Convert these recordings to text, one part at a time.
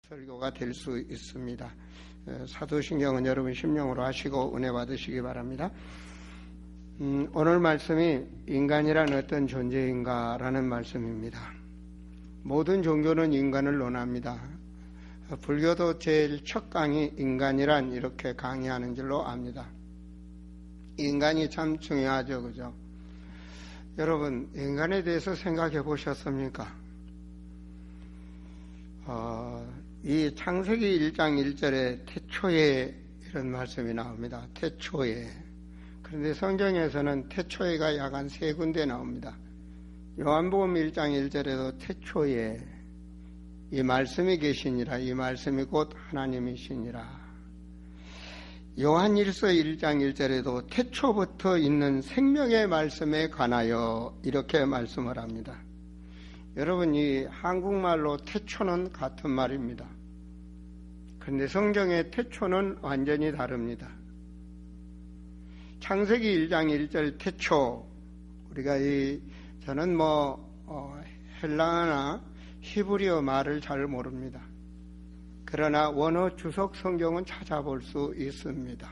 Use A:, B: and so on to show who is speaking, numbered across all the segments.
A: 설교가 될 수 있습니다. 사도신경은 여러분 심령으로 하시고 은혜 받으시기 바랍니다. 오늘 말씀이 인간이란 어떤 존재인가라는 말씀입니다. 모든 종교는 인간을 논합니다. 불교도 제일 첫 강의 인간이란 이렇게 강의하는 줄로 압니다. 인간이 참 중요하죠, 그죠? 여러분, 인간에 대해서 생각해 보셨습니까? 이 창세기 1장 1절에 태초에 이런 말씀이 나옵니다. 태초에. 그런데 성경에서는 태초에가 약 한 3군데 나옵니다. 요한복음 1장 1절에도 태초에 이 말씀이 계시니라, 이 말씀이 곧 하나님이시니라. 요한일서 1장 1절에도 태초부터 있는 생명의 말씀에 관하여 이렇게 말씀을 합니다. 여러분, 이 한국말로 태초는 같은 말입니다. 그런데 성경의 태초는 완전히 다릅니다. 창세기 1장 1절 태초, 우리가 저는 헬라어나 히브리어 말을 잘 모릅니다. 그러나 원어 주석 성경은 찾아볼 수 있습니다.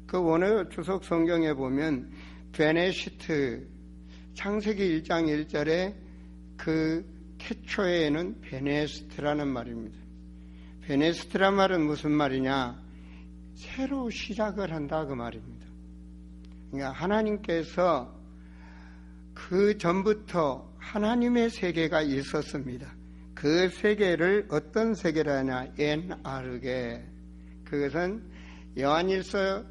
A: 그 원어 주석 성경에 보면 베네시트, 창세기 1장 1절에 그 태초에는 베네스트라는 말입니다. 베네스트란 말은 무슨 말이냐? 새로 시작을 한다 그 말입니다. 그러니까 하나님께서 그 전부터 하나님의 세계가 있었습니다. 그 세계를 어떤 세계라냐? 엔아르게. 그것은 요한일서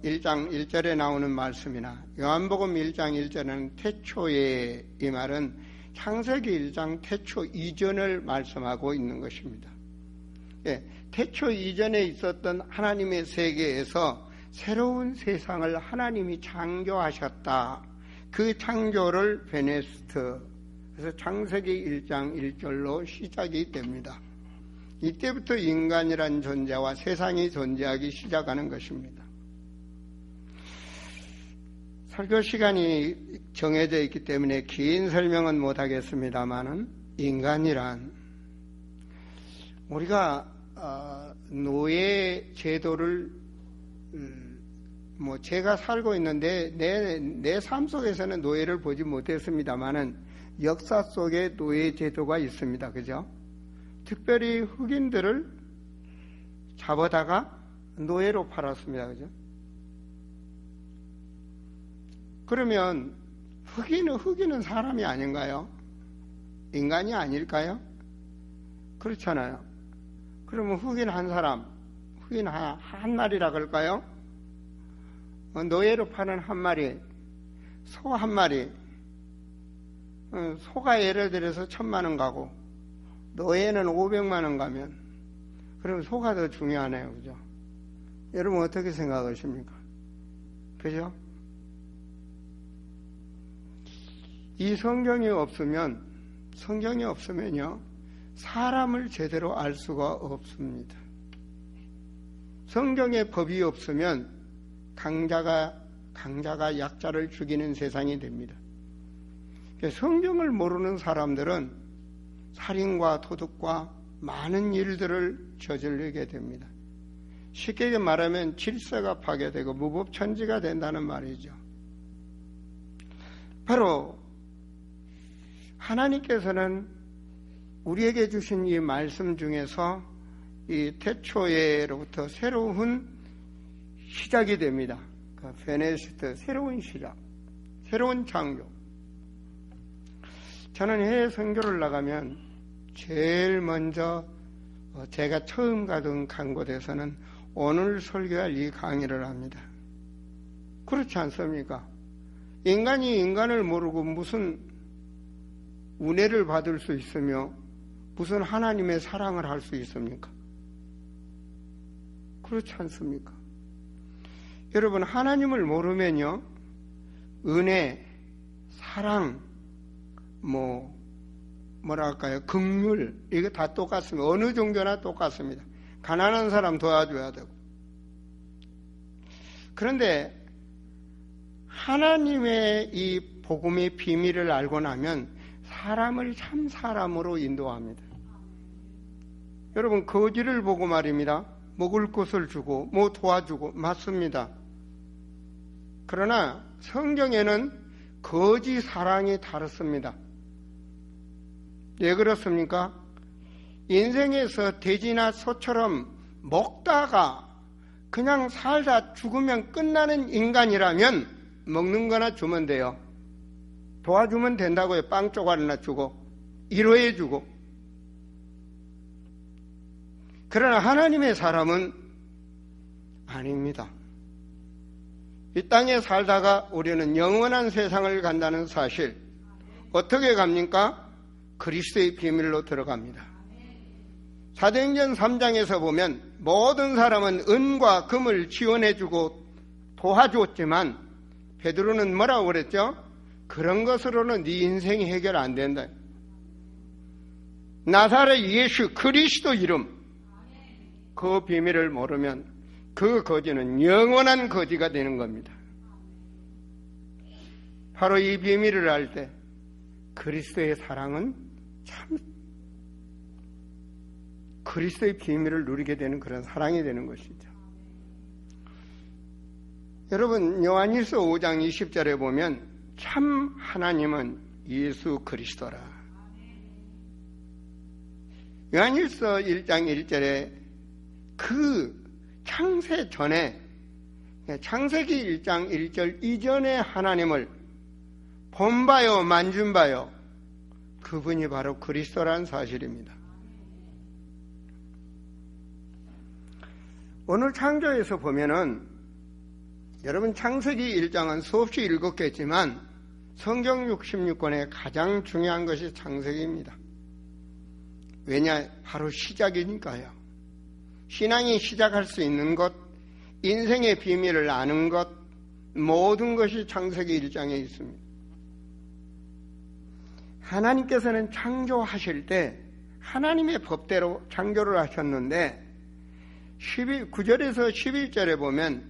A: 1장 1절에 나오는 말씀이나 요한복음 1장 1절에는 태초에, 이 말은 창세기 1장 태초 이전을 말씀하고 있는 것입니다. 태초 이전에 있었던 하나님의 세계에서 새로운 세상을 하나님이 창조하셨다. 그 창조를 베네스트, 그래서 창세기 1장 1절로 시작이 됩니다. 이때부터 인간이란 존재와 세상이 존재하기 시작하는 것입니다. 설교 시간이 정해져 있기 때문에 긴 설명은 못하겠습니다만은, 인간이란 우리가 노예 제도를 제가 살고 있는데 내 삶 속에서는 노예를 보지 못했습니다만은 역사 속에 노예 제도가 있습니다. 그죠? 특별히 흑인들을 잡아다가 노예로 팔았습니다. 그죠? 그러면 흑인은 사람이 아닌가요? 인간이 아닐까요? 그렇잖아요. 그러면 흑인 한 사람, 흑인 한 마리라 그럴까요? 노예로 파는 한 마리, 소 한 마리, 소가 예를 들어서 1,000만 원 가고 노예는 500만 원 가면, 그럼 소가 더 중요하네요. 그죠? 여러분 어떻게 생각하십니까? 그죠? 이 성경이 없으면요, 사람을 제대로 알 수가 없습니다. 성경의 법이 없으면 강자가 약자를 죽이는 세상이 됩니다. 성경을 모르는 사람들은 살인과 도둑과 많은 일들을 저지르게 됩니다. 쉽게 말하면 질서가 파괴되고 무법천지가 된다는 말이죠. 바로 하나님께서는 우리에게 주신 이 말씀 중에서 이 태초에로부터 새로운 시작이 됩니다. 그 베네시트, 새로운 시작, 새로운 창조. 저는 해외 선교를 나가면 제일 먼저 제가 처음 간 곳에서는 오늘 설교할 이 강의를 합니다. 그렇지 않습니까? 인간이 인간을 모르고 무슨 은혜를 받을 수 있으며 무슨 하나님의 사랑을 할 수 있습니까? 그렇지 않습니까? 여러분, 하나님을 모르면요, 은혜, 사랑, 뭐랄까요, 긍휼, 이거 다 똑같습니다. 어느 종교나 똑같습니다. 가난한 사람 도와줘야 되고. 그런데 하나님의 이 복음의 비밀을 알고 나면 사람을 참 사람으로 인도합니다. 여러분, 거지를 보고 말입니다. 먹을 것을 주고 뭐 도와주고 맞습니다. 그러나 성경에는 거지 사랑이 다릅니다. 왜 그렇습니까? 인생에서 돼지나 소처럼 먹다가 그냥 살다 죽으면 끝나는 인간이라면 먹는 거나 주면 돼요. 도와주면 된다고요. 빵 조각이나 주고 위로해 주고. 그러나 하나님의 사람은 아닙니다. 이 땅에 살다가 우리는 영원한 세상을 간다는 사실, 어떻게 갑니까? 그리스도의 비밀로 들어갑니다. 사도행전 3장에서 보면 모든 사람은 은과 금을 지원해주고 도와줬지만 베드로는 뭐라고 그랬죠? 그런 것으로는 네 인생이 해결 안 된다. 나사렛 예수 그리스도 이름, 그 비밀을 모르면 그 거지는 영원한 거지가 되는 겁니다. 바로 이 비밀을 알 때 그리스도의 사랑은 참 그리스도의 비밀을 누리게 되는 그런 사랑이 되는 것이죠. 여러분, 요한일서 5장 20절에 보면 참 하나님은 예수 그리스도라. 요한일서 1장 1절에 그 창세 전에, 창세기 1장 1절 이전의 하나님을 본바요 만준바요, 그분이 바로 그리스도라는 사실입니다. 오늘 창조에서 보면은 여러분, 창세기 1장은 수없이 읽었겠지만 성경 66권의 가장 중요한 것이 창세기입니다. 왜냐? 바로 시작이니까요. 신앙이 시작할 수 있는 것, 인생의 비밀을 아는 것, 모든 것이 창세기 1장에 있습니다. 하나님께서는 창조하실 때 하나님의 법대로 창조를 하셨는데 9절에서 11절에 보면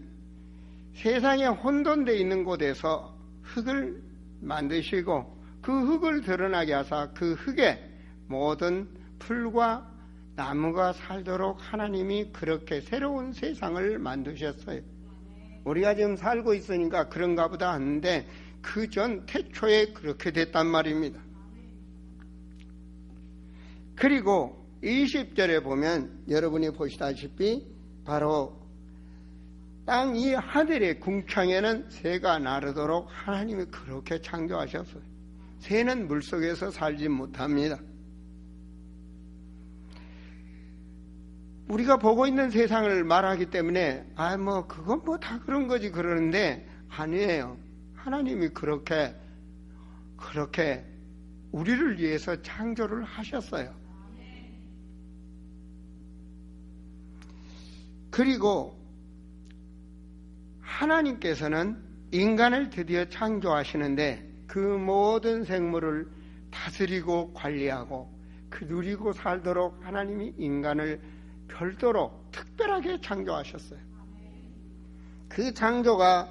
A: 세상에 혼돈되어 있는 곳에서 흙을 만드시고 그 흙을 드러나게 하사 그 흙에 모든 풀과 나무가 살도록 하나님이 그렇게 새로운 세상을 만드셨어요. 우리가 지금 살고 있으니까 그런가 보다 하는데 그 전 태초에 그렇게 됐단 말입니다. 그리고 20절에 보면 여러분이 보시다시피 바로 땅 이 하늘의 궁창에는 새가 나르도록 하나님이 그렇게 창조하셨어요. 새는 물속에서 살지 못합니다. 우리가 보고 있는 세상을 말하기 때문에 그건 다 그런 거지 그러는데 아니에요. 하나님이 그렇게 우리를 위해서 창조를 하셨어요. 그리고 하나님께서는 인간을 드디어 창조하시는데 그 모든 생물을 다스리고 관리하고 그 누리고 살도록 하나님이 인간을 별도로 특별하게 창조하셨어요. 그 창조가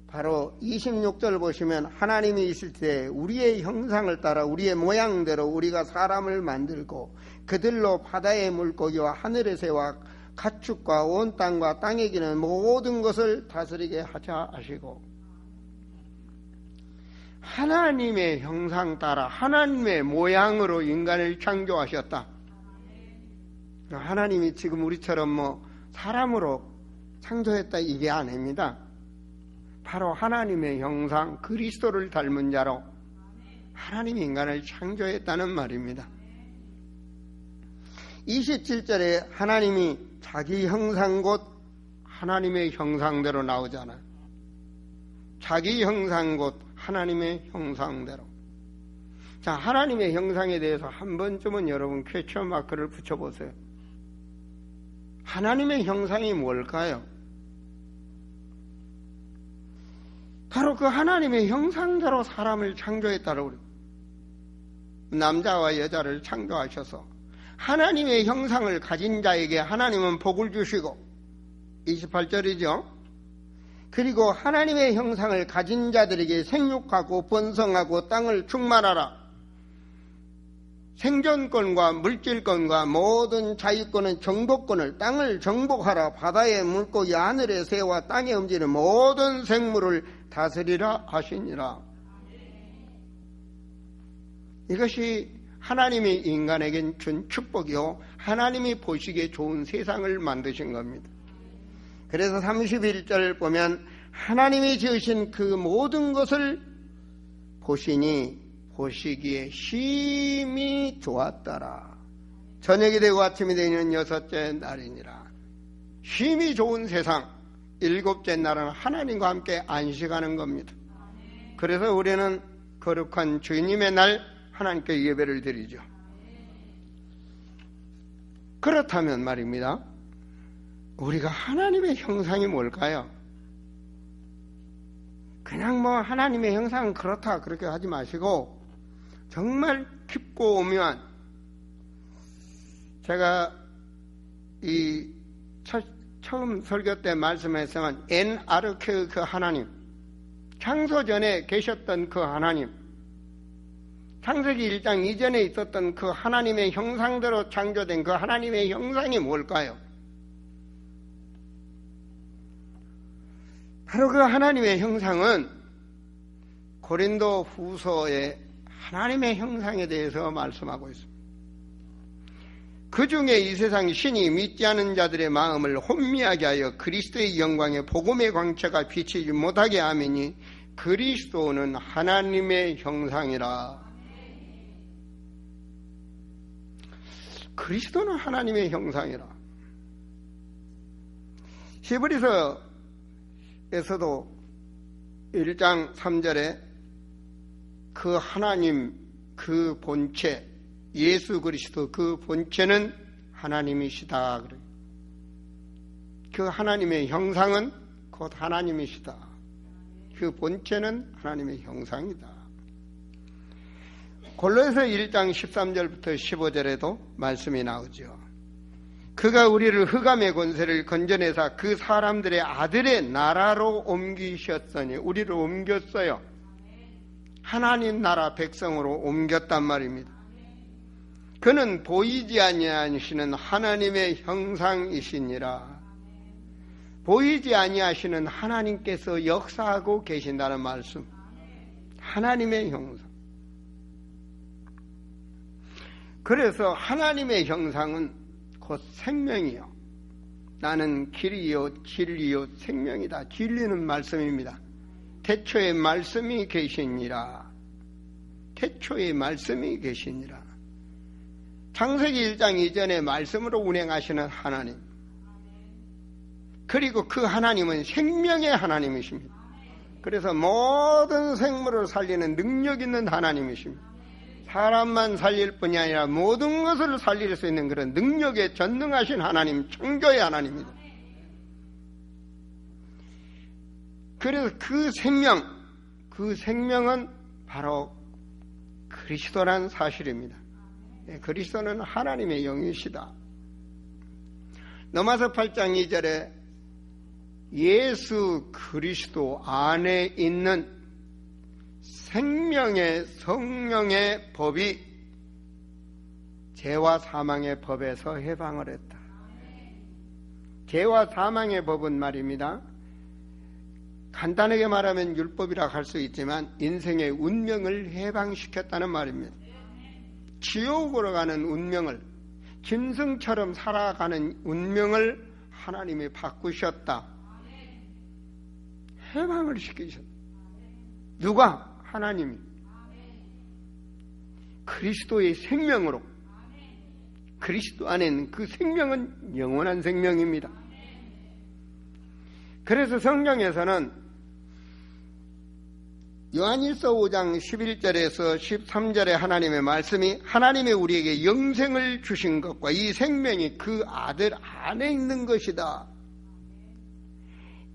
A: 바로 26절 보시면 하나님이 있을 때 우리의 형상을 따라 우리의 모양대로 우리가 사람을 만들고 그들로 바다의 물고기와 하늘의 새와 가축과 온 땅과 땅에 기는 모든 것을 다스리게 하자 하시고 하나님의 형상 따라 하나님의 모양으로 인간을 창조하셨다. 하나님이 지금 우리처럼 사람으로 창조했다 이게 아닙니다. 바로 하나님의 형상 그리스도를 닮은 자로 하나님이 인간을 창조했다는 말입니다. 27절에 하나님이 자기 형상 곧 하나님의 형상대로 나오잖아요. 자기 형상 곧 하나님의 형상대로. 자, 하나님의 형상에 대해서 한 번쯤은 여러분 퀘스천 마크를 붙여보세요. 하나님의 형상이 뭘까요? 바로 그 하나님의 형상대로 사람을 창조했다고 그래요. 남자와 여자를 창조하셔서 하나님의 형상을 가진 자에게 하나님은 복을 주시고 28절이죠. 그리고 하나님의 형상을 가진 자들에게 생육하고 번성하고 땅을 충만하라. 생존권과 물질권과 모든 자유권은 정복권을 땅을 정복하라. 바다의 물고기 하늘의 새와 땅에 움직이는 모든 생물을 다스리라 하시니라. 이것이 하나님이 인간에게 준 축복이요 하나님이 보시기에 좋은 세상을 만드신 겁니다. 그래서 31절 보면 하나님이 지으신 그 모든 것을 보시니 보시기에 심히 좋았더라. 저녁이 되고 아침이 되는 6째 날이니라. 심히 좋은 세상, 7째 날은 하나님과 함께 안식하는 겁니다. 그래서 우리는 거룩한 주님의 날 하나님께 예배를 드리죠. 그렇다면 말입니다. 우리가 하나님의 형상이 뭘까요? 그냥 뭐 하나님의 형상은 그렇다 그렇게 하지 마시고 정말 깊고 오묘한, 제가 이 처음 설교 때 말씀했지만 엔 아르케의 그 하나님, 창조 전에 계셨던 그 하나님, 창세기 1장 이전에 있었던 그 하나님의 형상대로 창조된 그 하나님의 형상이 뭘까요? 바로 그 하나님의 형상은 고린도 후서에 하나님의 형상에 대해서 말씀하고 있습니다. 그 중에 이 세상 신이 믿지 않은 자들의 마음을 혼미하게 하여 그리스도의 영광의 복음의 광채가 비치지 못하게 하매니 그리스도는 하나님의 형상이라. 그리스도는 하나님의 형상이라. 히브리서에서도 1장 3절에 그 하나님, 그 본체, 예수 그리스도 그 본체는 하나님이시다. 그 하나님의 형상은 곧 하나님이시다. 그 본체는 하나님의 형상이다. 골로새서 1장 13절부터 15절에도 말씀이 나오죠. 그가 우리를 흑암의 권세를 건져내사 그 사람들의 아들의 나라로 옮기셨으니, 우리를 옮겼어요. 하나님 나라 백성으로 옮겼단 말입니다. 그는 보이지 아니하시는 하나님의 형상이시니라. 보이지 아니하시는 하나님께서 역사하고 계신다는 말씀. 하나님의 형상. 그래서 하나님의 형상은 곧 생명이요. 나는 길이요 진리요 생명이다. 진리는 말씀입니다. 태초에 말씀이 계시니라. 태초에 말씀이 계시니라. 창세기 1장 이전에 말씀으로 운행하시는 하나님. 그리고 그 하나님은 생명의 하나님이십니다. 그래서 모든 생물을 살리는 능력 있는 하나님이십니다. 사람만 살릴 뿐이 아니라 모든 것을 살릴 수 있는 그런 능력에 전능하신 하나님, 창조의 하나님입니다. 그래서 그 생명은 바로 그리스도라는 사실입니다. 그리스도는 하나님의 영이시다. 로마서 8장 2절에 예수 그리스도 안에 있는 생명의 성령의 법이 죄와 사망의 법에서 해방을 했다. 죄와 사망의 법은 말입니다. 간단하게 말하면 율법이라 할 수 있지만 인생의 운명을 해방시켰다는 말입니다. 지옥으로 가는 운명을, 짐승처럼 살아가는 운명을 하나님이 바꾸셨다. 해방을 시키셨다. 누가? 하나님이. 그리스도의 생명으로. 그리스도 안에 있는 그 생명은 영원한 생명입니다. 그래서 성경에서는 요한일서 5장 11절에서 13절의 하나님의 말씀이 하나님이 우리에게 영생을 주신 것과 이 생명이 그 아들 안에 있는 것이다.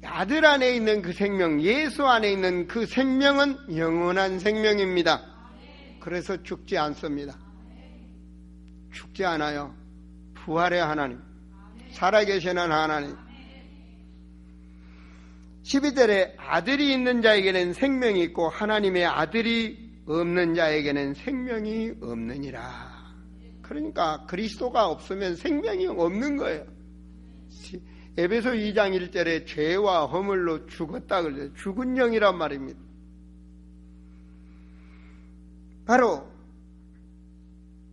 A: 아들 안에 있는 그 생명, 예수 안에 있는 그 생명은 영원한 생명입니다. 그래서 죽지 않습니다. 죽지 않아요. 부활의 하나님, 살아계시는 하나님. 12절에 아들이 있는 자에게는 생명이 있고 하나님의 아들이 없는 자에게는 생명이 없느니라. 그러니까 그리스도가 없으면 생명이 없는 거예요. 에베소 2장 1절에 죄와 허물로 죽었다 그래요. 죽은 영이란 말입니다. 바로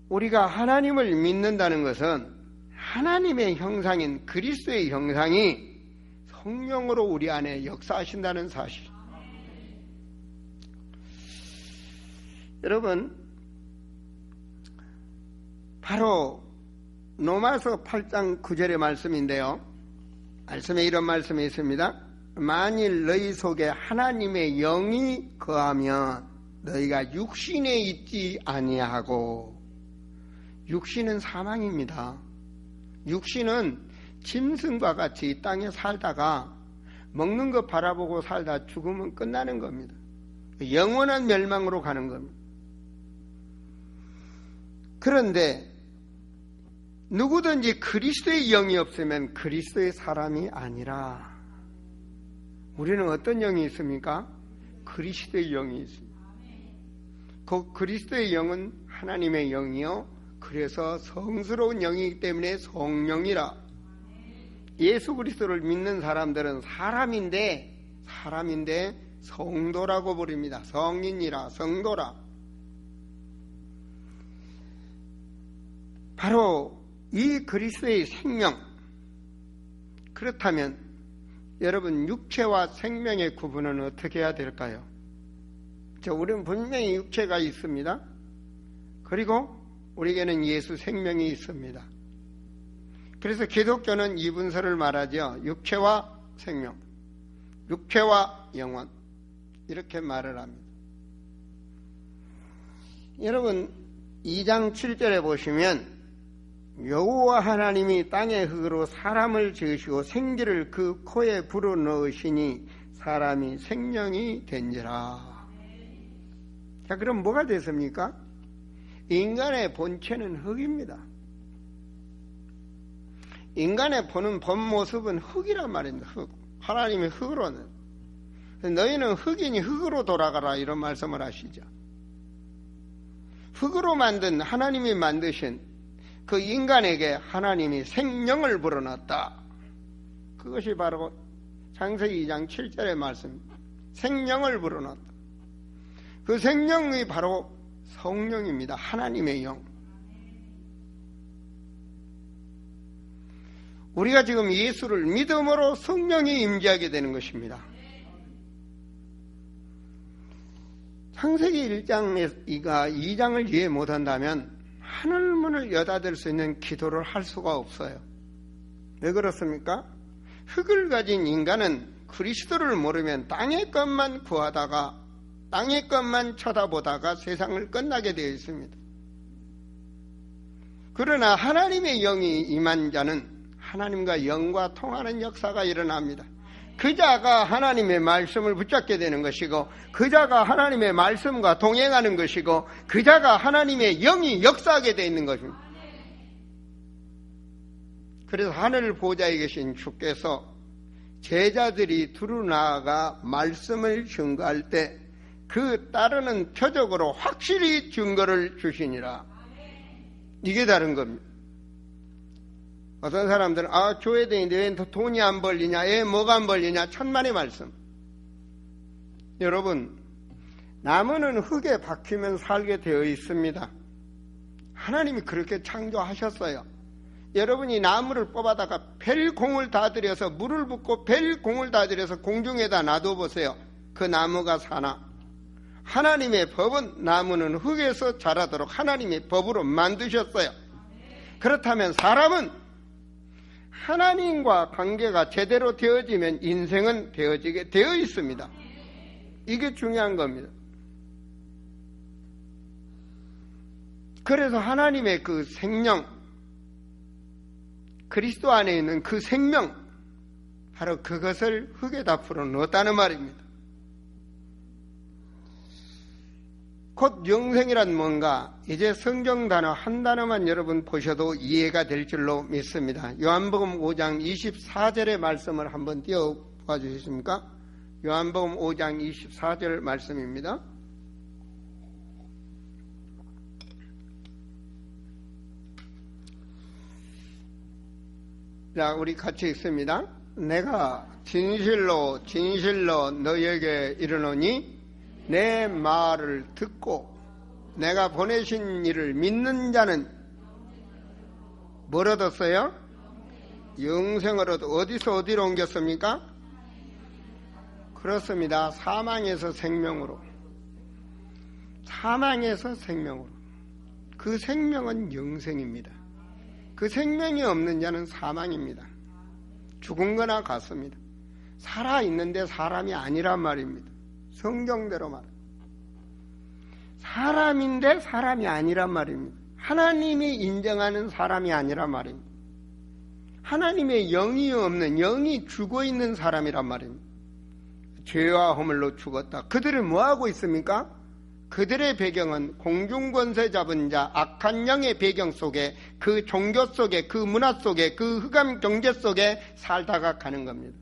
A: 우리가 하나님을 믿는다는 것은 하나님의 형상인 그리스도의 형상이 성령으로 우리 안에 역사하신다는 사실. 여러분, 바로 로마서 8장 9절의 말씀인데요. 말씀에 이런 말씀이 있습니다. 만일 너희 속에 하나님의 영이 거하면 너희가 육신에 있지 아니하고. 육신은 사망입니다. 육신은 짐승과 같이 이 땅에 살다가 먹는 거 바라보고 살다 죽으면 끝나는 겁니다. 영원한 멸망으로 가는 겁니다. 그런데 누구든지 그리스도의 영이 없으면 그리스도의 사람이 아니라. 우리는 어떤 영이 있습니까? 그리스도의 영이 있습니다. 그 그리스도의 영은 하나님의 영이요, 그래서 성스러운 영이기 때문에 성령이라. 예수 그리스도를 믿는 사람들은 사람인데 성도라고 부릅니다. 성인이라, 성도라. 바로 이 그리스도의 생명. 그렇다면 여러분, 육체와 생명의 구분은 어떻게 해야 될까요? 우리는 분명히 육체가 있습니다. 그리고 우리에게는 예수 생명이 있습니다. 그래서 기독교는 이분서를 말하죠. 육체와 생명, 육체와 영혼, 이렇게 말을 합니다. 여러분, 2장 7절에 보시면 여호와 하나님이 땅의 흙으로 사람을 지으시고 생기를 그 코에 불어넣으시니 사람이 생명이 된지라. 자, 그럼 뭐가 됐습니까? 인간의 본체는 흙입니다. 인간의 보는 본 모습은 흙이란 말입니다. 흙. 하나님이 흙으로는. 너희는 흙이니 흙으로 돌아가라, 이런 말씀을 하시죠. 흙으로 만든, 하나님이 만드신 그 인간에게 하나님이 생명을 불어넣었다. 그것이 바로 창세기 2장 7절의 말씀입니다. 생명을 불어넣었다. 그 생명이 바로 성령입니다. 하나님의 영. 우리가 지금 예수를 믿음으로 성령이 임재하게 되는 것입니다. 창세기 1장가 2장을 이해 못한다면 하늘문을 여닫을 수 있는 기도를 할 수가 없어요. 왜 그렇습니까? 흙을 가진 인간은 그리스도를 모르면 땅의 것만 구하다가 땅의 것만 쳐다보다가 세상을 끝나게 되어 있습니다. 그러나 하나님의 영이 임한 자는 하나님과 영과 통하는 역사가 일어납니다. 그 자가 하나님의 말씀을 붙잡게 되는 것이고, 그 자가 하나님의 말씀과 동행하는 것이고, 그 자가 하나님의 영이 역사하게 되어 있는 것입니다. 그래서 하늘 보좌에 계신 주께서 제자들이 두루 나아가 말씀을 증거할 때 그 따르는 표적으로 확실히 증거를 주시니라. 이게 다른 겁니다. 어떤 사람들은 교회 다니는데 왜 돈이 안 벌리냐, 뭐가 안 벌리냐, 천만의 말씀. 여러분, 나무는 흙에 박히면 살게 되어 있습니다. 하나님이 그렇게 창조하셨어요. 여러분이 나무를 뽑아다가 벨공을 다 들여서 물을 붓고 벨공을 다 들여서 공중에다 놔둬보세요. 그 나무가 사나? 하나님의 법은 나무는 흙에서 자라도록 하나님의 법으로 만드셨어요. 그렇다면 사람은 하나님과 관계가 제대로 되어지면 인생은 되어지게 되어 있습니다. 이게 중요한 겁니다. 그래서 하나님의 그 생명, 그리스도 안에 있는 그 생명, 바로 그것을 흙에다 풀어넣었다는 말입니다. 곧 영생이란 뭔가, 이제 성경 단어 한 단어만 여러분 보셔도 이해가 될 줄로 믿습니다. 요한복음 5장 24절의 말씀을 한번 띄워봐 주시겠습니까? 요한복음 5장 24절 말씀입니다. 자, 우리 같이 읽습니다. 내가 진실로 진실로 너희에게 이르노니 내 말을 듣고 내가 보내신 이를 믿는 자는 뭘 얻었어요? 영생을 얻어. 어디서 어디로 옮겼습니까? 그렇습니다. 사망에서 생명으로. 사망에서 생명으로. 그 생명은 영생입니다. 그 생명이 없는 자는 사망입니다. 죽은 거나 같습니다. 살아있는데 사람이 아니란 말입니다. 성경대로 말합니다. 사람인데 사람이 아니란 말입니다. 하나님이 인정하는 사람이 아니란 말입니다. 하나님의 영이 없는, 영이 죽어있는 사람이란 말입니다. 죄와 허물로 죽었다. 그들은 뭐하고 있습니까? 그들의 배경은 공중권세 잡은 자, 악한 영의 배경 속에, 그 종교 속에, 그 문화 속에, 그 흑암 경제 속에 살다가 가는 겁니다.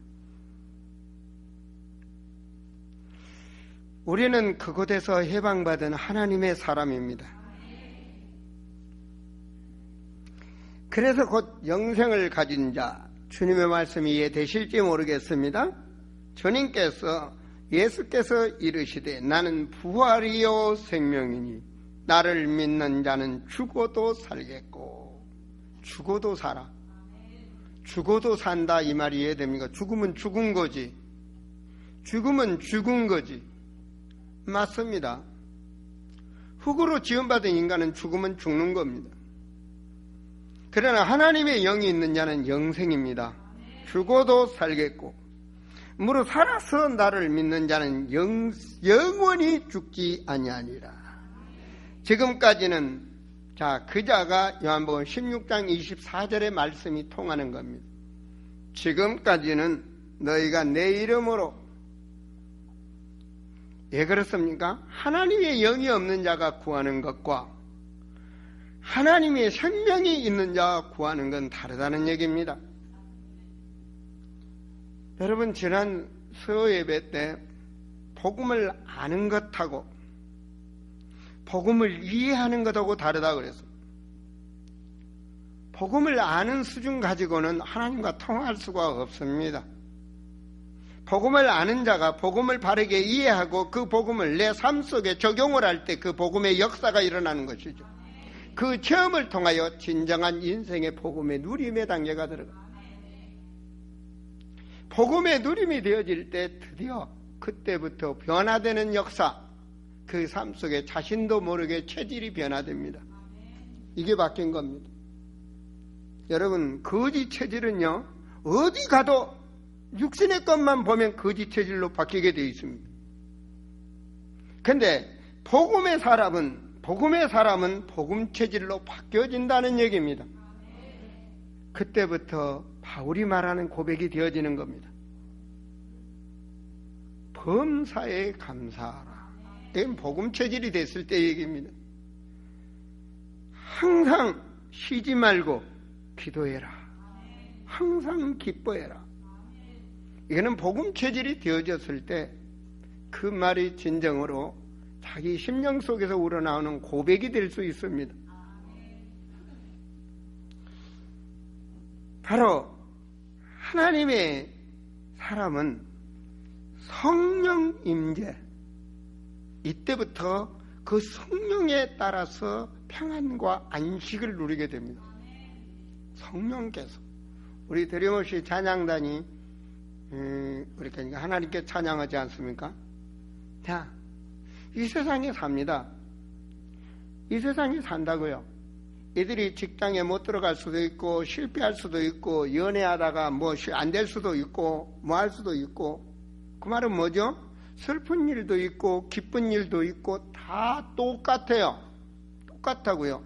A: 우리는 그곳에서 해방받은 하나님의 사람입니다. 그래서 곧 영생을 가진 자, 주님의 말씀이 이해되실지 모르겠습니다. 예수께서 이르시되 나는 부활이요 생명이니 나를 믿는 자는 죽어도 살겠고. 죽어도 살아. 죽어도 산다 이 말이 이해됩니까? 죽으면 죽은 거지. 죽으면 죽은 거지. 맞습니다. 흙으로 지음받은 인간은 죽으면 죽는 겁니다. 그러나 하나님의 영이 있는 자는 영생입니다. 죽어도 살겠고 무릇 살아서 나를 믿는 자는 영원히 죽지 아니하니라. 지금까지는 그 자가 요한복음 16장 24절의 말씀이 통하는 겁니다. 지금까지는 너희가 내 이름으로. 왜 그렇습니까? 하나님의 영이 없는 자가 구하는 것과 하나님의 생명이 있는 자가 구하는 건 다르다는 얘기입니다. 여러분, 지난 수요 예배 때 복음을 아는 것하고 복음을 이해하는 것하고 다르다 그랬어요. 복음을 아는 수준 가지고는 하나님과 통할 수가 없습니다. 복음을 아는 자가 복음을 바르게 이해하고 그 복음을 내 삶 속에 적용을 할 때 그 복음의 역사가 일어나는 것이죠. 그 체험을 통하여 진정한 인생의 복음의 누림의 단계가 들어갑니다. 복음의 누림이 되어질 때 드디어 그때부터 변화되는 역사, 그 삶 속에 자신도 모르게 체질이 변화됩니다. 이게 바뀐 겁니다. 여러분, 거짓 체질은요, 어디 가도 육신의 것만 보면 거짓 체질로 바뀌게 되어 있습니다. 그런데 복음의 사람은 복음 체질로 바뀌어진다는 얘기입니다. 그때부터 바울이 말하는 고백이 되어지는 겁니다. 범사에 감사하라. 이건 복음 체질이 됐을 때 얘기입니다. 항상 쉬지 말고 기도해라. 항상 기뻐해라. 이거는 복음 체질이 되어졌을 때 그 말이 진정으로 자기 심령 속에서 우러나오는 고백이 될 수 있습니다. 바로 하나님의 사람은 성령 임재, 이때부터 그 성령에 따라서 평안과 안식을 누리게 됩니다. 성령께서. 우리 드림없이 찬양단이 그러니까 하나님께 찬양하지 않습니까? 자, 이 세상에 삽니다. 이 세상에 산다고요. 애들이 직장에 못 들어갈 수도 있고 실패할 수도 있고 연애하다가 뭐 안 될 수도 있고 뭐 할 수도 있고, 그 말은 뭐죠? 슬픈 일도 있고 기쁜 일도 있고 다 똑같아요. 똑같다고요.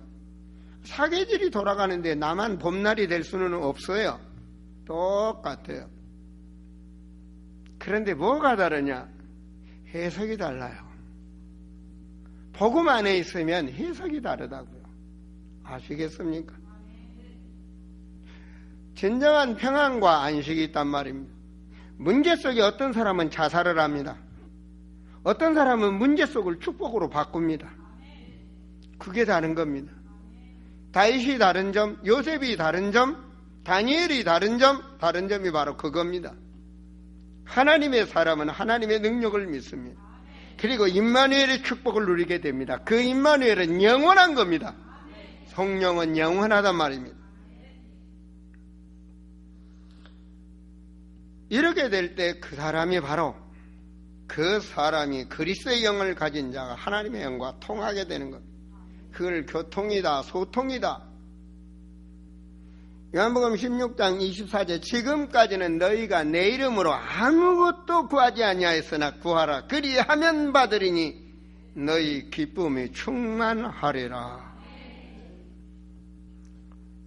A: 사계절이 돌아가는데 나만 봄날이 될 수는 없어요. 똑같아요. 그런데 뭐가 다르냐? 해석이 달라요. 복음 안에 있으면 해석이 다르다고요. 아시겠습니까? 진정한 평안과 안식이 있단 말입니다. 문제 속에 어떤 사람은 자살을 합니다. 어떤 사람은 문제 속을 축복으로 바꿉니다. 그게 다른 겁니다. 다윗이 다른 점, 요셉이 다른 점, 다니엘이 다른 점이 바로 그겁니다. 하나님의 사람은 하나님의 능력을 믿습니다. 그리고 임마누엘의 축복을 누리게 됩니다. 그 임마누엘은 영원한 겁니다. 성령은 영원하단 말입니다. 이렇게 될 때 그 사람이 바로 그 사람이 그리스도의 영을 가진 자가 하나님의 영과 통하게 되는 겁니다. 그걸 교통이다, 소통이다. 요한복음 16장 24절 지금까지는 너희가 내 이름으로 아무것도 구하지 아니하였으나 구하라. 그리하면 받으리니 너희 기쁨이 충만하리라.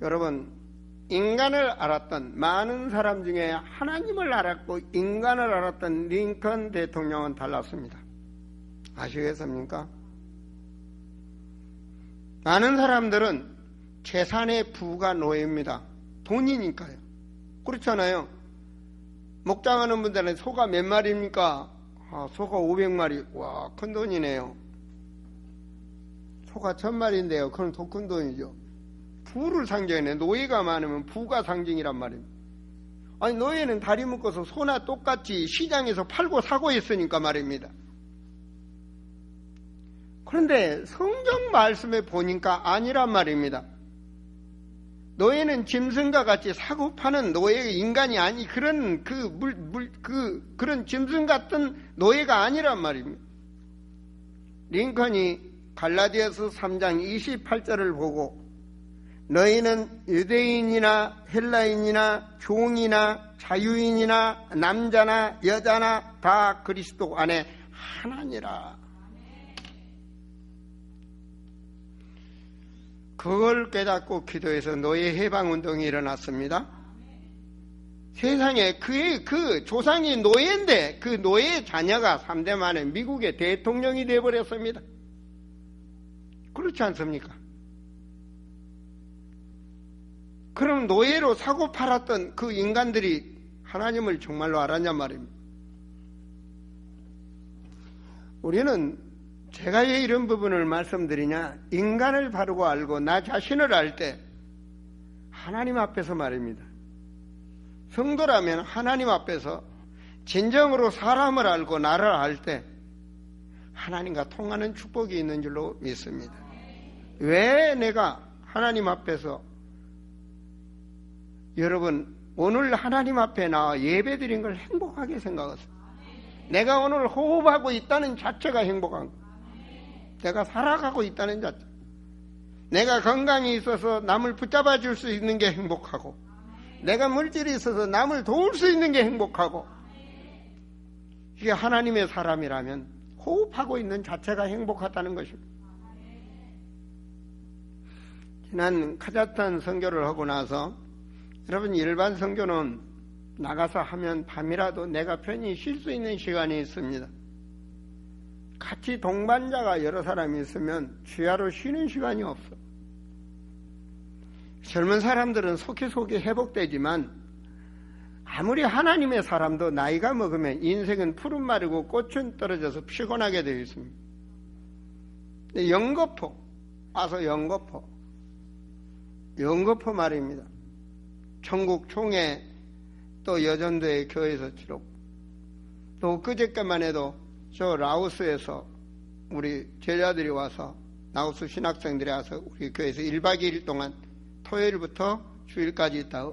A: 여러분, 인간을 알았던 많은 사람 중에 하나님을 알았고 인간을 알았던 링컨 대통령은 달랐습니다. 아시겠습니까? 많은 사람들은 재산의 부가 노예입니다. 돈이니까요. 그렇잖아요. 목장하는 분들은 소가 몇 마리입니까? 소가 500마리. 와, 큰 돈이네요. 소가 1000마리인데요. 그건 더 큰 돈이죠. 부를 상징해. 노예가 많으면 부가 상징이란 말입니다. 아니, 노예는 다리 묶어서 소나 똑같이 시장에서 팔고 사고 했으니까 말입니다. 그런데 성경 말씀에 보니까 아니란 말입니다. 노예는 짐승과 같이 사고 파는 노예 인간이 아니, 그런 그런 짐승 같은 노예가 아니란 말입니다. 링컨이 갈라디아서 3장 28절을 보고 너희는 유대인이나 헬라인이나 종이나 자유인이나 남자나 여자나 다 그리스도 안에 하나니라. 그걸 깨닫고 기도해서 노예 해방운동이 일어났습니다. 세상에 그 조상이 노예인데 그 노예의 자녀가 3대 만에 미국의 대통령이 되어버렸습니다. 그렇지 않습니까? 그럼 노예로 사고 팔았던 그 인간들이 하나님을 정말로 알았냔 말입니다. 우리는 제가 왜 이런 부분을 말씀드리냐, 인간을 바르고 알고 나 자신을 알 때 하나님 앞에서 말입니다. 성도라면 하나님 앞에서 진정으로 사람을 알고 나를 알 때 하나님과 통하는 축복이 있는 줄로 믿습니다. 왜 내가 하나님 앞에서, 여러분 오늘 하나님 앞에 나와 예배드린 걸 행복하게 생각하세요. 내가 오늘 호흡하고 있다는 자체가 행복한 거예요. 내가 살아가고 있다는 자체, 내가 건강이 있어서 남을 붙잡아 줄 수 있는 게 행복하고, 내가 물질이 있어서 남을 도울 수 있는 게 행복하고, 이게 하나님의 사람이라면 호흡하고 있는 자체가 행복하다는 것입니다. 지난 카자흐스탄 선교를 하고 나서, 여러분 일반 선교는 나가서 하면 밤이라도 내가 편히 쉴 수 있는 시간이 있습니다. 같이 동반자가 여러 사람이 있으면 주야로 쉬는 시간이 없어. 젊은 사람들은 속히 회복되지만 아무리 하나님의 사람도 나이가 먹으면 인생은 푸른 말이고 꽃은 떨어져서 피곤하게 되어 있습니다. 영거포 와서 영거포 말입니다. 전국 총회 또 여전도의 교회에서 기록, 또 그저께만 해도 저 라오스에서 우리 제자들이 와서, 라오스 신학생들이 와서 우리 교회에서 1박 2일 동안 토요일부터 주일까지 있다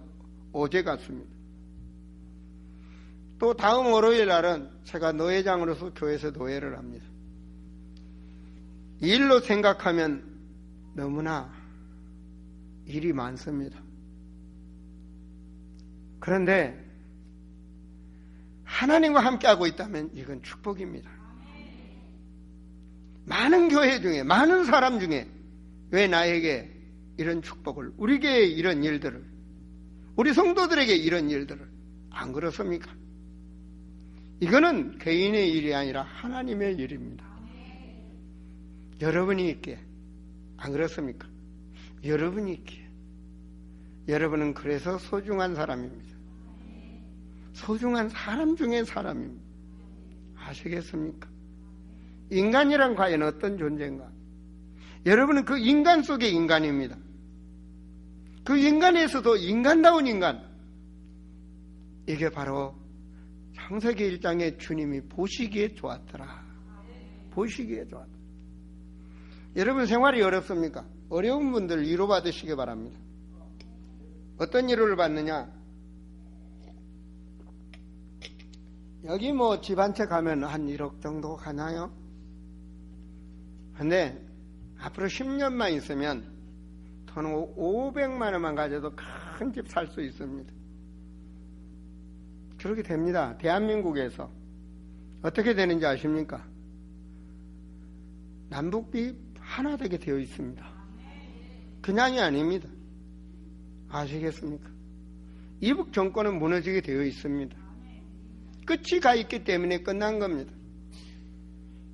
A: 어제 갔습니다. 또 다음 월요일 날은 제가 노회장으로서 교회에서 노회를 합니다. 일로 생각하면 너무나 일이 많습니다. 그런데 하나님과 함께하고 있다면 이건 축복입니다. 많은 교회 중에, 많은 사람 중에 왜 나에게 이런 축복을, 우리 교회에 이런 일들을, 우리 성도들에게 이런 일들을, 안 그렇습니까? 이거는 개인의 일이 아니라 하나님의 일입니다. 여러분이 있기에, 안 그렇습니까? 여러분이 있기에. 여러분은 그래서 소중한 사람입니다. 소중한 사람 중에 사람입니다. 아시겠습니까? 인간이란 과연 어떤 존재인가? 여러분은 그 인간 속의 인간입니다. 그 인간에서도 인간다운 인간. 이게 바로 창세기 1장에 주님이 보시기에 좋았더라. 보시기에 좋았더라. 여러분 생활이 어렵습니까? 어려운 분들 위로받으시기 바랍니다. 어떤 위로를 받느냐? 여기 뭐 집 한 채 가면 한 1억 정도 가나요? 근데 앞으로 10년만 있으면 돈 500만 원만 가져도 큰 집 살 수 있습니다. 그렇게 됩니다. 대한민국에서 어떻게 되는지 아십니까? 남북비 하나 되게 되어 있습니다. 그냥이 아닙니다. 아시겠습니까? 이북 정권은 무너지게 되어 있습니다. 끝이 가 있기 때문에 끝난 겁니다.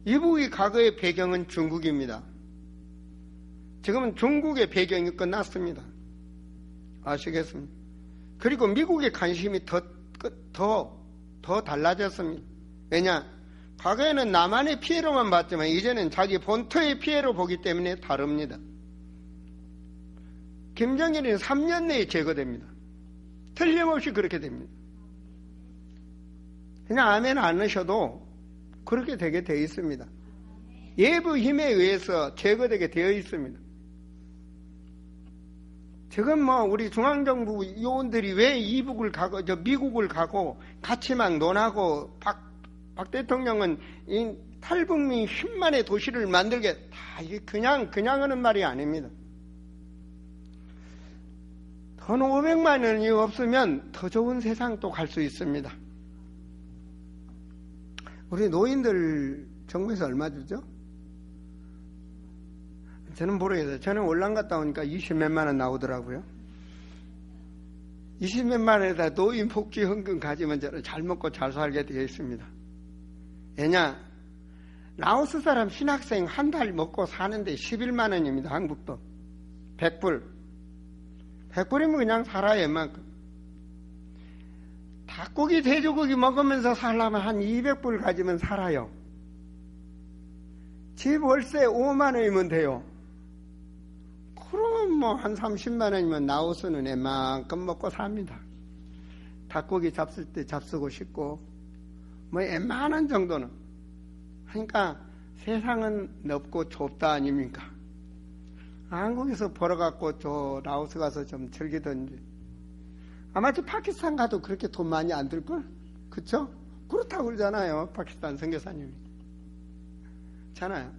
A: 이북의 과거의 배경은 중국입니다. 지금은 중국의 배경이 끝났습니다. 아시겠습니까? 그리고 미국의 관심이 더 달라졌습니다. 왜냐? 과거에는 남한의 피해로만 봤지만 이제는 자기 본토의 피해로 보기 때문에 다릅니다. 김정일은 3년 내에 제거됩니다. 틀림없이 그렇게 됩니다. 그냥 아멘 안 하셔도 그렇게 되게 되어 있습니다. 외부 힘에 의해서 제거되게 되어 있습니다. 지금 뭐 우리 중앙정부 요원들이 왜 이북을 가고 미국을 가고 같이 막 논하고 박 대통령은 이 탈북민 10만의 도시를 만들게 다 이게 그냥 하는 말이 아닙니다. 돈 500만 원이 없으면 더 좋은 세상 또 갈 수 있습니다. 우리 노인들 정부에서 얼마 주죠? 저는 모르겠어요. 저는 올란 갔다 오니까 20몇만 원 나오더라고요. 20몇만 원에다 노인 복지 헌금 가지면 저는 잘 먹고 잘 살게 되어 있습니다. 왜냐? 라오스 사람 신학생 한 달 먹고 사는데 11만 원입니다. 한국 돈. 100불. 100불이면 그냥 살아요, 웬만큼. 닭고기, 돼지고기 먹으면서 살려면 한 200불 가지면 살아요. 집 월세 5만 원이면 돼요. 그러면 뭐 한 30만 원이면 라오스는 웬만큼 먹고 삽니다. 닭고기 잡술 때 잡수고 싶고 뭐 웬만한 정도는. 그러니까 세상은 넓고 좁다 아닙니까? 한국에서 벌어갖고 저 라오스 가서 좀 즐기던지. 아마 저 파키스탄 가도 그렇게 돈 많이 안 들걸? 그쵸? 그렇다고 그러잖아요. 파키스탄 선교사님이. 잖아요.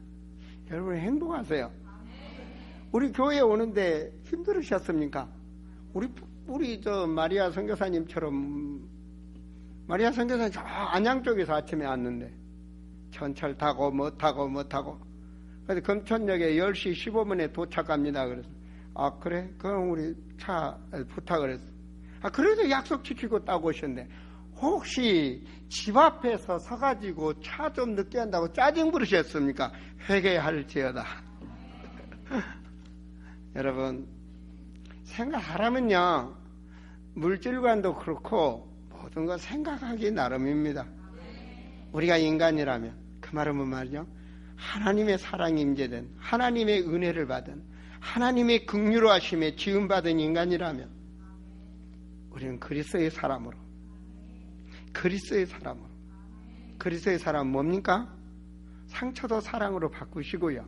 A: 여러분 행복하세요. 우리 교회에 오는데 힘들으셨습니까? 우리 저 마리아 선교사님처럼 마리아 선교사님 저 안양 쪽에서 아침에 왔는데 전철 타고 뭐 타고 그래서 금천역에 10시 15분에 도착합니다. 그래서 아 그래? 그럼 우리 차 부탁을 했어. 아 그래도 약속 지키고 따고 오셨는데 혹시 집 앞에서 서가지고 차 좀 늦게 한다고 짜증 부르셨습니까? 회개할지어다. 여러분 생각하라면요 물질관도 그렇고 모든 거 생각하기 나름입니다. 우리가 인간이라면 그 말은 뭔 말이죠? 하나님의 사랑이 임재된 하나님의 은혜를 받은 하나님의 긍휼로 하심에 지음받은 인간이라면 우리는 그리스도의 사람으로 그리스도의 사람은 뭡니까? 상처도 사랑으로 바꾸시고요.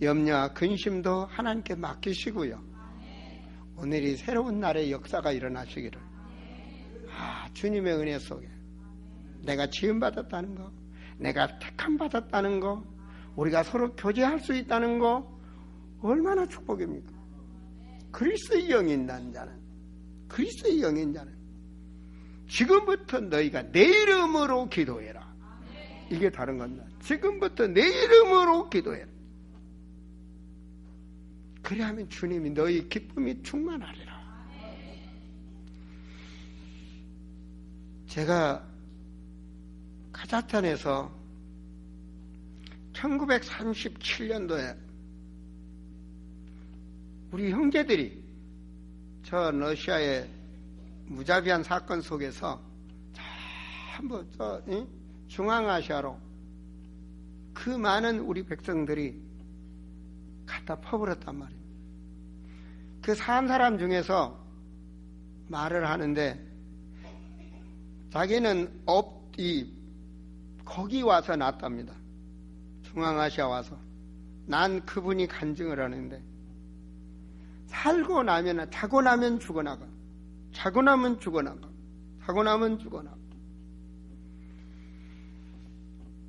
A: 염려와 근심도 하나님께 맡기시고요. 오늘이 새로운 날의 역사가 일어나시기를 주님의 은혜 속에 내가 지음받았다는 거, 내가 택함받았다는 거, 우리가 서로 교제할 수 있다는 거 얼마나 축복입니까? 그리스도의 영이 있는 자는 그리스도의 영이 있는 자는 지금부터 너희가 내 이름으로 기도해라. 이게 다른 겁니다. 지금부터 내 이름으로 기도해라. 그래야만 주님이 너희 기쁨이 충만하리라. 제가 카자흐스탄에서 1937년도에 우리 형제들이 저 러시아의 무자비한 사건 속에서 전부 중앙아시아로 그 많은 우리 백성들이 갖다 퍼버렸단 말입니다. 그 산 사람 중에서 말을 하는데 자기는 거기 와서 났답니다. 중앙아시아 와서. 난 그분이 간증을 하는데 살고 나면 자고 나면 죽어나가. 자고 나면 죽어나가. 자고 나면 죽어나가.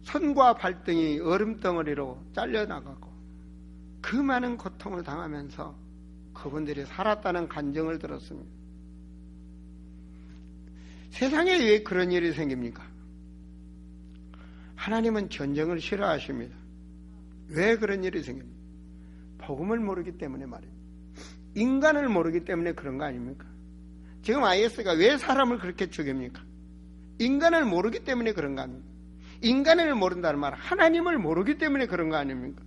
A: 손과 발등이 얼음덩어리로 잘려나가고 그 많은 고통을 당하면서 그분들이 살았다는 간증을 들었습니다. 세상에 왜 그런 일이 생깁니까? 하나님은 전쟁을 싫어하십니다. 왜 그런 일이 생깁니까? 복음을 모르기 때문에 말입니다. 인간을 모르기 때문에 그런 거 아닙니까? 지금 IS가 왜 사람을 그렇게 죽입니까? 인간을 모르기 때문에 그런 거 아닙니까? 인간을 모른다는 말, 하나님을 모르기 때문에 그런 거 아닙니까?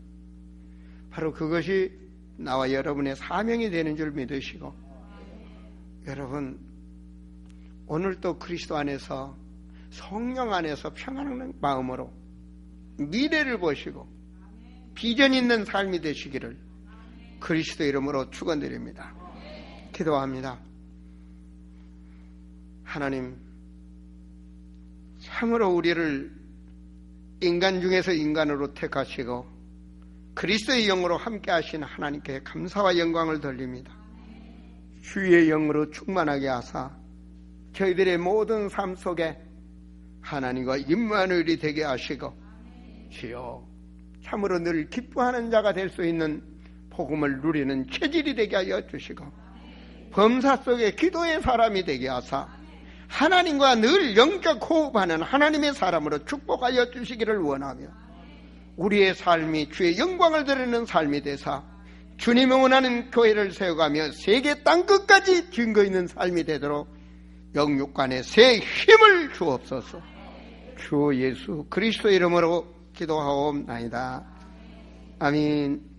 A: 바로 그것이 나와 여러분의 사명이 되는 줄 믿으시고, 여러분 오늘 또 그리스도 안에서 성령 안에서 평안한 마음으로 미래를 보시고 비전 있는 삶이 되시기를 그리스도 이름으로 축원드립니다. 기도합니다. 하나님, 참으로 우리를 인간 중에서 인간으로 택하시고 그리스도의 영으로 함께 하신 하나님께 감사와 영광을 돌립니다. 주의 영으로 충만하게 하사 저희들의 모든 삶 속에 하나님과 임마누엘이 되게 하시고 주여 참으로 늘 기뻐하는 자가 될 수 있는 복음을 누리는 체질이 되게 하여 주시고 범사 속에 기도의 사람이 되게 하사 하나님과 늘 영적 호흡하는 하나님의 사람으로 축복하여 주시기를 원하며 우리의 삶이 주의 영광을 드리는 삶이 되사 주님이 원하는 교회를 세워가며 세계 땅끝까지 증거 있는 삶이 되도록 영육간에 새 힘을 주옵소서. 주 예수 그리스도 이름으로 기도하옵나이다. 아멘.